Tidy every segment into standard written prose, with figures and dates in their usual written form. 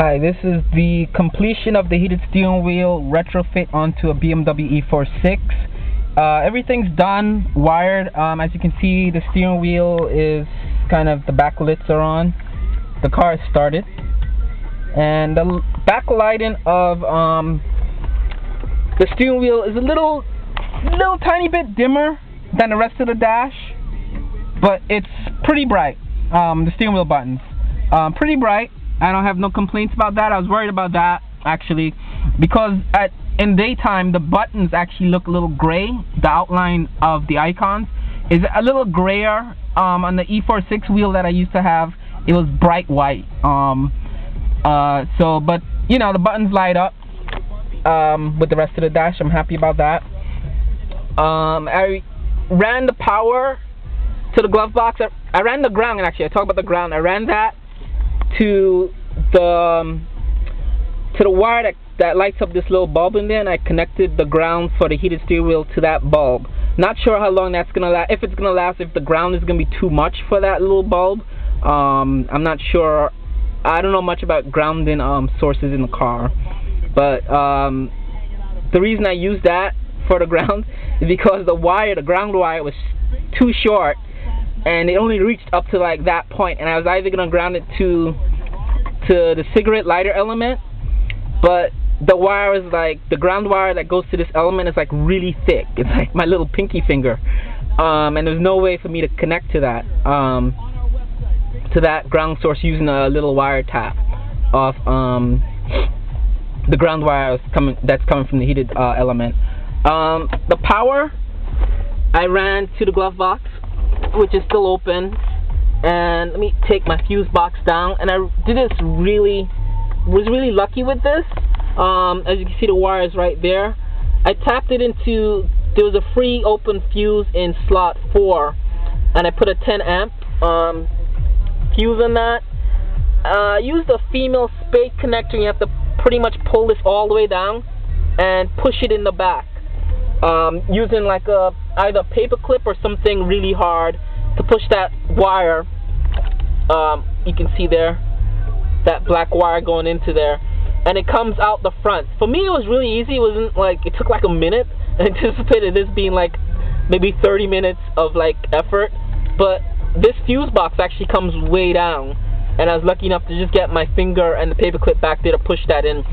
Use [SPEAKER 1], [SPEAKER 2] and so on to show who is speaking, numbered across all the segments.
[SPEAKER 1] Hi, this is the completion of the heated steering wheel retrofit onto a BMW E46. Everything's done, wired. As you can see, the steering wheel is kind of, the backlights are on. The car is started. And the backlighting of the steering wheel is a little tiny bit dimmer than the rest of the dash, but it's pretty bright. The steering wheel buttons, pretty bright. I don't have no complaints about that. I was worried about that actually, because in daytime the buttons actually look a little gray. The outline of the icons is a little grayer. On the E46 wheel that I used to have, it was bright white. But you know, the buttons light up with the rest of the dash. I'm happy about that. I ran the power to the glove box. I ran the ground, actually. I talk about the ground. I ran that to the wire that lights up this little bulb in there, and I connected the ground for the heated steering wheel to that bulb. Not sure how long that's gonna last. If it's gonna last, if the ground is gonna be too much for that little bulb. I'm not sure. I don't know much about grounding sources in the car, but the reason I used that for the ground is because the ground wire was too short, and it only reached up to like that point, and I was either gonna ground it to the cigarette lighter element, but the wire is like, the ground wire that goes to this element is like really thick. It's like my little pinky finger, and there's no way for me to connect to that ground source using a little wire tap of the ground wire that's coming from the heated element. The power I ran to the glove box, which is still open, and let me take my fuse box down. And I did this was really lucky with this. As you can see, the wire is right there. I tapped it into, there was a free open fuse in slot 4, and I put a 10 amp fuse on that. Used a female spade connector. You have to pretty much pull this all the way down and push it in the back, using like either a paper clip or something really hard to push that wire. You can see there that black wire going into there, and it comes out the front. For me, it was really easy. It wasn't like, it took like a minute. I anticipated this being like maybe 30 minutes of like effort, but this fuse box actually comes way down, and I was lucky enough to just get my finger and the paper clip back there to push that in.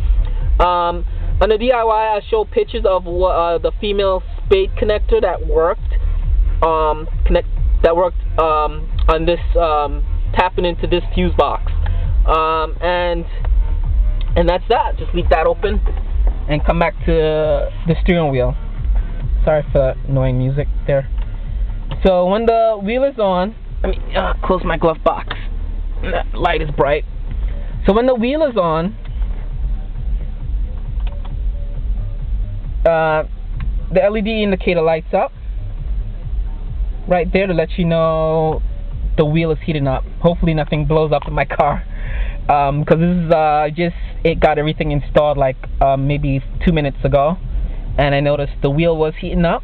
[SPEAKER 1] On the DIY, I showed pictures of the female spade connector that worked. On this tapping into this fuse box, and that's that. Just leave that open and come back to the steering wheel. Sorry for that annoying music there. So when the wheel is on, let me close my glove box. That light is bright. So when the wheel is on, the LED indicator lights up right there to let you know the wheel is heating up. Hopefully nothing blows up in my car, because this is it got everything installed like maybe 2 minutes ago, and I noticed the wheel was heating up,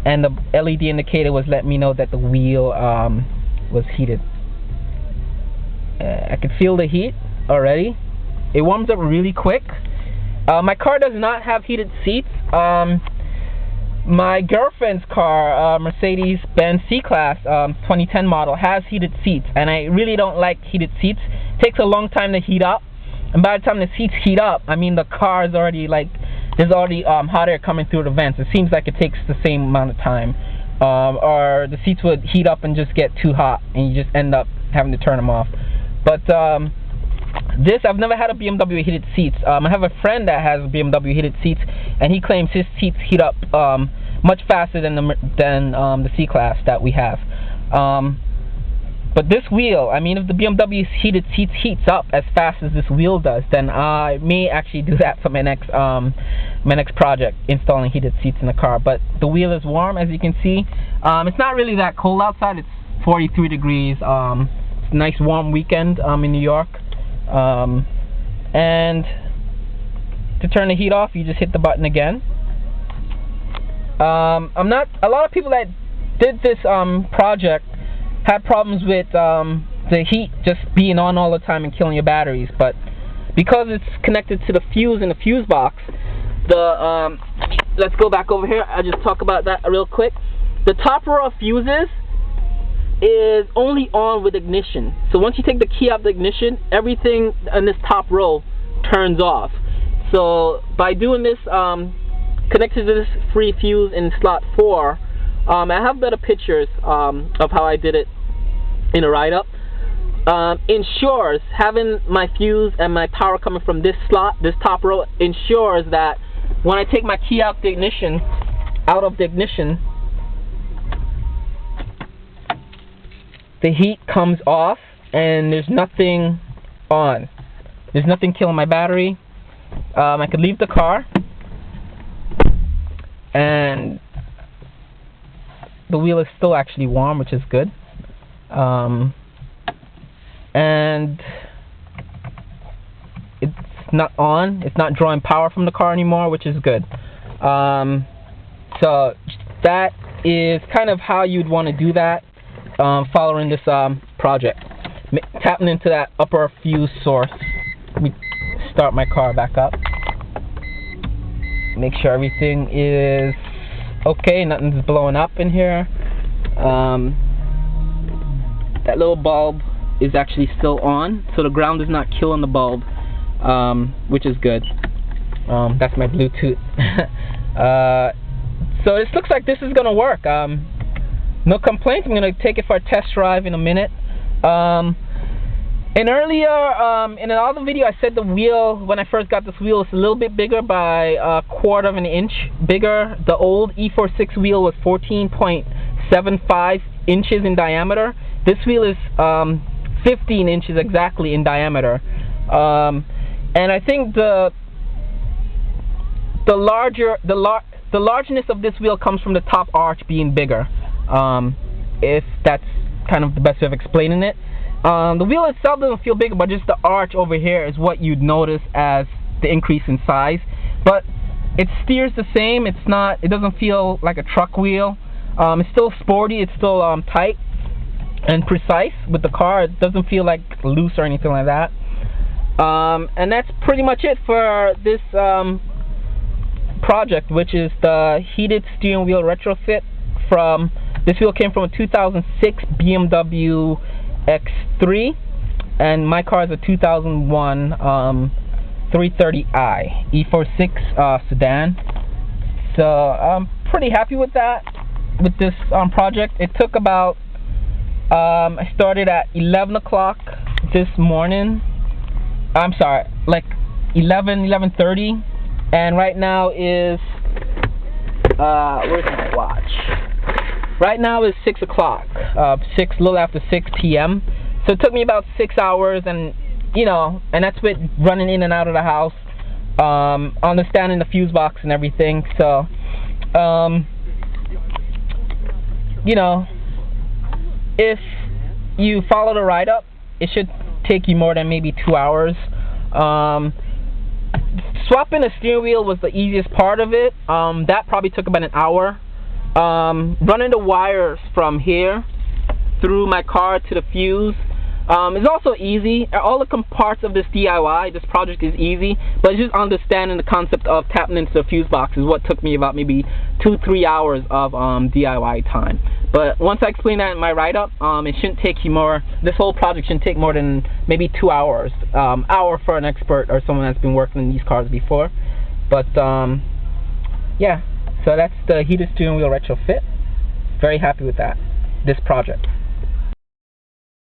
[SPEAKER 1] and the LED indicator was letting me know that the wheel was heated. I could feel the heat already. It warms up really quick. My car does not have heated seats. My girlfriend's car, Mercedes-Benz C-Class 2010 model, has heated seats, and I really don't like heated seats. It takes a long time to heat up, and by the time the seats heat up, I mean the car is already like, there's already hot air coming through the vents. It seems like it takes the same amount of time, or the seats would heat up and just get too hot, and you just end up having to turn them off. But this, I've never had a BMW heated seats. I have a friend that has BMW heated seats, and he claims his seats heat up much faster than the C-Class that we have. But this wheel, I mean, if the BMW heated seats heats up as fast as this wheel does, then I may actually do that for my next project, installing heated seats in the car. But the wheel is warm, as you can see. It's not really that cold outside. It's 43 degrees. It's a nice warm weekend in New York. And to turn the heat off, you just hit the button again. A lot of people that did this project had problems with the heat just being on all the time and killing your batteries, but because it's connected to the fuse in the fuse box, let's go back over here. I'll just talk about that real quick. The top row of fuses is only on with ignition. So once you take the key out of the ignition, everything in this top row turns off. So by doing this, connected to this free fuse in slot 4, I have better pictures of how I did it in a write-up. Ensures having my fuse and my power coming from this slot, this top row, ensures that when I take my key out of the ignition, the heat comes off and there's nothing on. There's nothing killing my battery. I could leave the car and the wheel is still actually warm, which is good. And it's not on. It's not drawing power from the car anymore, which is good. So that is kind of how you'd want to do that following this project. Tapping into that upper fuse source. Let me start my car back up. Make sure everything is okay, nothing's blowing up in here. That little bulb is actually still on, so the ground is not killing the bulb, which is good. That's my Bluetooth. So this looks like this is gonna work. No complaints. I'm gonna take it for a test drive in a minute. And earlier in another video, I said the wheel, when I first got this wheel, is a little bit bigger by 1/4 of an inch bigger. The old E46 wheel was 14.75 inches in diameter. This wheel is 15 inches exactly in diameter. And I think the largeness of this wheel comes from the top arch being bigger. If that's kind of the best way of explaining it. The wheel itself doesn't feel bigger, but just the arch over here is what you'd notice as the increase in size. But it steers the same. It doesn't feel like a truck wheel. It's still sporty. It's still tight and precise with the car. It doesn't feel like loose or anything like that. And that's pretty much it for this project, which is the heated steering wheel retrofit. This wheel came from a 2006 BMW X3, and my car is a 2001 330i E46 sedan. So I'm pretty happy with that, with this project. It took about I started at 11 o'clock this morning. I'm sorry, like 11:30, and right now is where's my watch? Right now is 6 o'clock, a little after 6 p.m. So it took me about 6 hours, and and that's with running in and out of the house, understanding the fuse box and everything. So, if you follow the write-up, it should take you more than maybe 2 hours. Swapping the steering wheel was the easiest part of it. That probably took about an hour. Running the wires from here through my car to the fuse is also easy. All the parts of this DIY, this project is easy, but just understanding the concept of tapping into the fuse box is what took me about maybe 2-3 hours of DIY time. But once I explain that in my write-up, it shouldn't take you more. This whole project shouldn't take more than maybe 2 hours. Hour for an expert or someone that's been working in these cars before. But yeah. So that's the heated steering wheel retrofit. Very happy with that, this project.